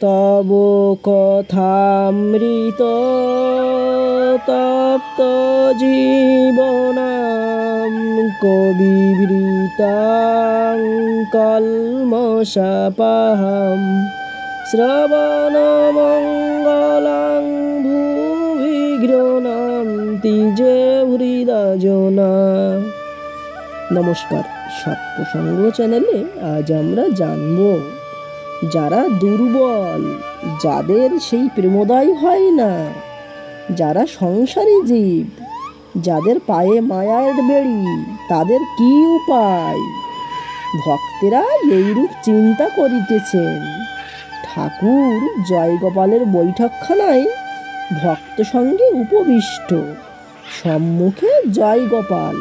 তব কথামৃত তপ্ত জীবনাম কবিবৃতাং কল্মষাপহম শ্রবণমঙ্গলাং ভুবি গৃহণন্তি যে হৃদয়জনা। নমস্কার, সৎপ্রসঙ্গ চ্যানেলে আজ আমরা জানব যারা দুর্বল, যাদের সেই প্রেমোদয় হয় না, যারা সংসারী জীব, যাদের পায়ে মায়ার বেড়ি, তাদের কি উপায়। ভক্তেরা এইরূপ চিন্তা করিতেছেন। ঠাকুর জয়গোপালের বৈঠকখানায় ভক্ত সঙ্গে উপবিষ্ট, সম্মুখে জয়গোপাল,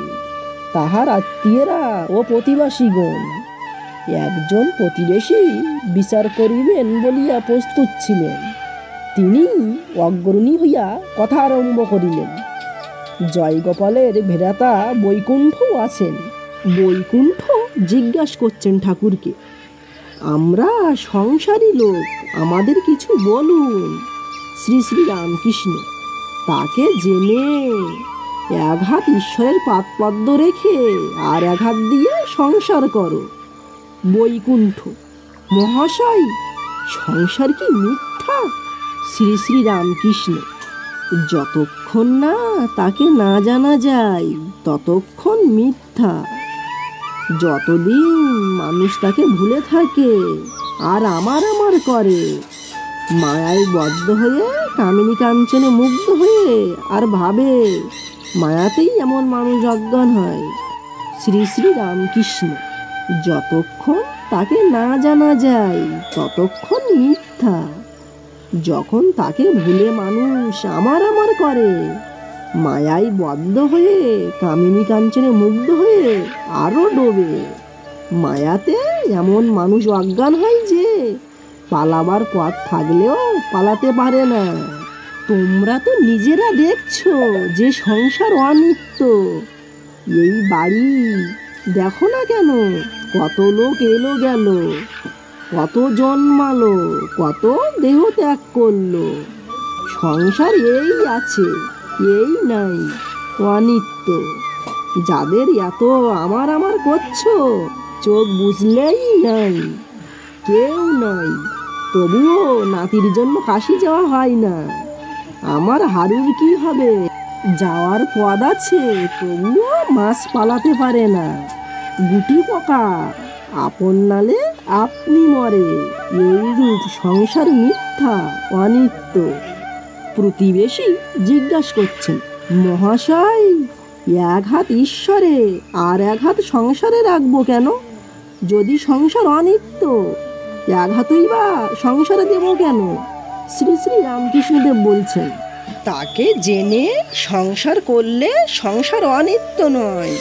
তাহার আত্মীয়রা ও প্রতিবাসীগণ। একজন প্রতিবেশী বিচার করিবেন বলিয়া প্রস্তুত ছিলেন। তিনি অগ্রণী হইয়া কথা আরম্ভ করিলেন। জয়গোপালের ভ্রাতা বৈকুণ্ঠও আছেন। বৈকুণ্ঠ জিজ্ঞাসা করছেন ঠাকুরকে, আমরা সংসারী লোক, আমাদের কিছু বলুন। শ্রী শ্রী রামকৃষ্ণ, তাকে জেনে এক হাত ঈশ্বরের পাদপদ্ম রেখে আর এক হাত দিয়ে সংসার করো। বৈকুণ্ঠ, মহাশয়, সংসার কি মিথ্যা? শ্রী শ্রী রামকৃষ্ণ, যতক্ষণ না তাকে না জানা যায় ততক্ষণ মিথ্যা। যতদিন মানুষ তাকে ভুলে থাকে আর আমার করে, মায়ায় বদ্ধ হয়ে কামিনী কাঞ্চনে মুগ্ধ হয়ে আর ভাবে মায়াতেই এমন মানুষ অজ্ঞান হয়। শ্রী শ্রী রামকৃষ্ণ, যতক্ষণ তাকে না জানা যায় ততক্ষণ মিথ্যা। যখন তাকে ভুলে মানুষ আমার করে, মায়ায় বদ্ধ হয়ে কামিনী কাঞ্চনে মুগ্ধ হয়ে আরো ডোবে, মায়াতে এমন মানুষ অজ্ঞান হয় যে পালাবার পথ থাকলেও পালাতে পারে না। তোমরা তো নিজেরা দেখছো যে সংসার অনিত্য। এই বাড়ি দেখো না কেন, কত লোক এলো গেল, কত জন্মালো, কত দেহ ত্যাগ করলো। সংসার এই আছে, এই নাই, অনিত্য। যাদের এত আমার করছো, চোখ বুঝলেই নাই, কেউ নাই। তবুও নাতির জন্য কাশি যাওয়া হয় না। আমার হারুর কি হবে? যাওয়ার পদ আছে, তবুও মাছ পালাতে পারে না। গুটি পোকা, আপন নালে আপনি মরে। এইরূপ সংসার মিথ্যা, অনিত্য। প্রতিবেশী জিজ্ঞাসা করছেন, মহাশয়, এক হাত ঈশ্বরে আর এক হাত সংসারে রাখবো কেন? যদি সংসার অনিত্য, এক হাতই বা সংসারে দেব কেন? শ্রী শ্রী রামকৃষ্ণদেব বলছেন, তাকে জেনে সংসার করলে সংসার অনিত্য নয়,